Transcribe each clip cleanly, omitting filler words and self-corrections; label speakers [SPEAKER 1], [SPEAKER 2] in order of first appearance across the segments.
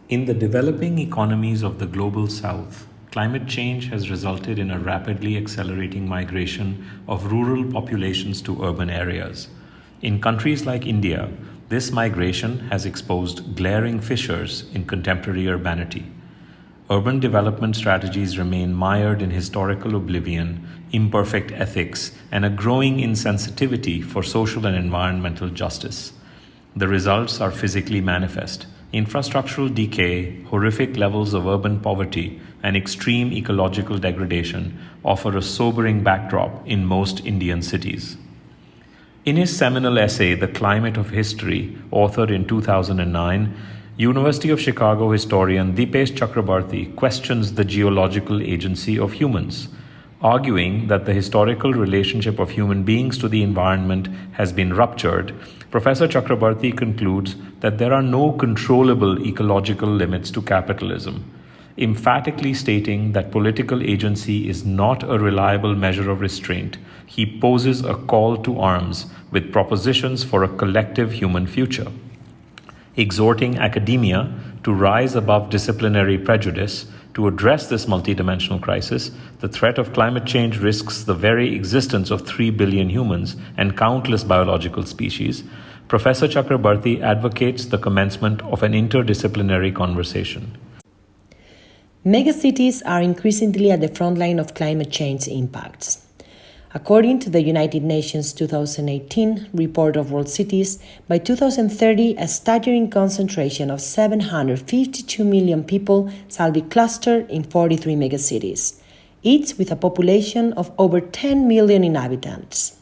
[SPEAKER 1] In the developing economies of the global south, climate change has resulted in a rapidly accelerating migration of rural populations to urban areas. In countries like India, this migration has exposed glaring fissures in contemporary urbanity. Urban development strategies remain mired in historical oblivion, imperfect ethics, and a growing insensitivity for social and environmental justice. The results are physically manifest. Infrastructural decay, horrific levels of urban poverty, and extreme ecological degradation offer a sobering backdrop in most Indian cities. In his seminal essay, The Climate of History, authored in 2009, University of Chicago historian Dipesh Chakrabarty questions the geological agency of humans, arguing that the historical relationship of human beings to the environment has been ruptured. Professor Chakrabarty concludes that there are no controllable ecological limits to capitalism, emphatically stating that political agency is not a reliable measure of restraint. He poses a call to arms with propositions for a collective human future. Exhorting academia to rise above disciplinary prejudice to address this multidimensional crisis, the threat of climate change risks the very existence of 3 billion humans and countless biological species. Professor Chakrabarty advocates the commencement of an interdisciplinary conversation.
[SPEAKER 2] Megacities are increasingly at the front line of climate change impacts. According to the United Nations 2018 report of world cities, by 2030, a staggering concentration of 752 million people shall be clustered in 43 megacities, each with a population of over 10 million inhabitants.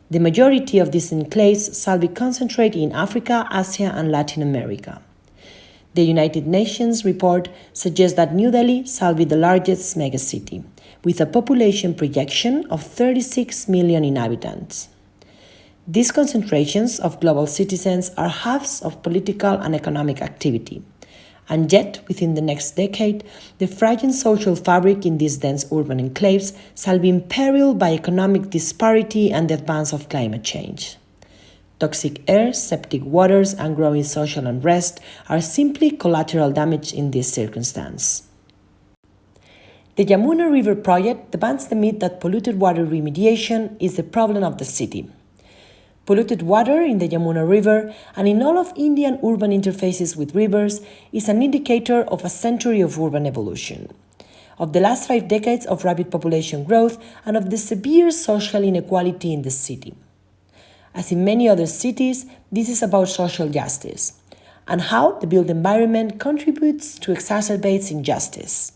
[SPEAKER 2] The majority of these enclaves shall be concentrated in Africa, Asia, and Latin America. The United Nations report suggests that New Delhi shall be the largest megacity, with a population projection of 36 million inhabitants. These concentrations of global citizens are hubs of political and economic activity, and yet within the next decade, the fragile social fabric in these dense urban enclaves shall be imperiled by economic disparity and the advance of climate change. Toxic air, septic waters, and growing social unrest are simply collateral damage in this circumstance. The Yamuna River project debunks the myth that polluted water remediation is the problem of the city. Polluted water in the Yamuna River and in all of Indian urban interfaces with rivers is an indicator of a century of urban evolution, of the last 5 decades of rapid population growth, and of the severe social inequality in the city. As in many other cities, this is about social justice and how the built environment contributes to exacerbate injustice.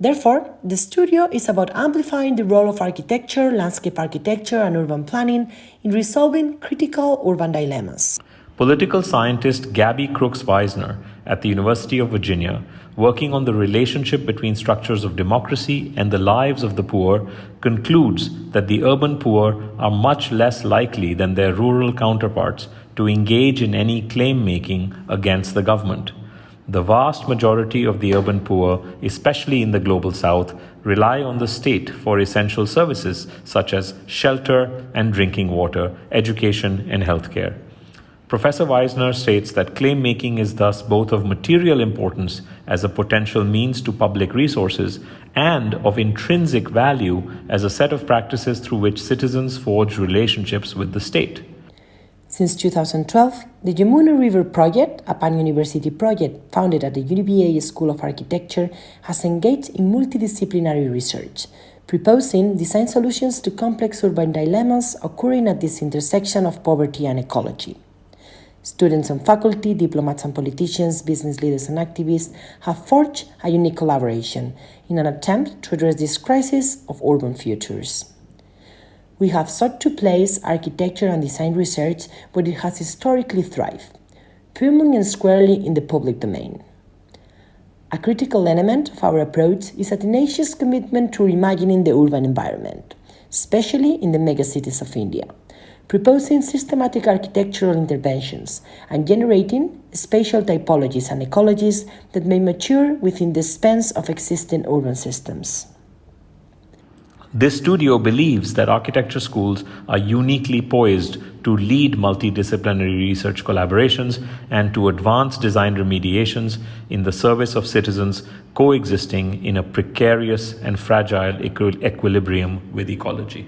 [SPEAKER 2] Therefore, the studio is about amplifying the role of architecture, landscape architecture, and urban planning in resolving critical urban dilemmas.
[SPEAKER 1] Political scientist Gabby Crooks-Weisner at the University of Virginia, working on the relationship between structures of democracy and the lives of the poor, concludes that the urban poor are much less likely than their rural counterparts to engage in any claim-making against the government. The vast majority of the urban poor, especially in the global south, rely on the state for essential services such as shelter and drinking water, education, and healthcare. Professor Weisner states that claim-making is thus both of material importance as a potential means to public resources and of intrinsic value as a set of practices through which citizens forge relationships with the state.
[SPEAKER 2] Since 2012, the Yamuna River Project, a pan-university project founded at the UBA School of Architecture, has engaged in multidisciplinary research, proposing design solutions to complex urban dilemmas occurring at this intersection of poverty and ecology. Students and faculty, diplomats and politicians, business leaders and activists have forged a unique collaboration in an attempt to address this crisis of urban futures. We have sought to place architecture and design research where it has historically thrived, firmly and squarely in the public domain. A critical element of our approach is a tenacious commitment to reimagining the urban environment, especially in the megacities of India, proposing systematic architectural interventions and generating spatial typologies and ecologies that may mature within the spans of existing urban systems.
[SPEAKER 1] This studio believes that architecture schools are uniquely poised to lead multidisciplinary research collaborations, and to advance design remediations in the service of citizens coexisting in a precarious and fragile equilibrium with ecology.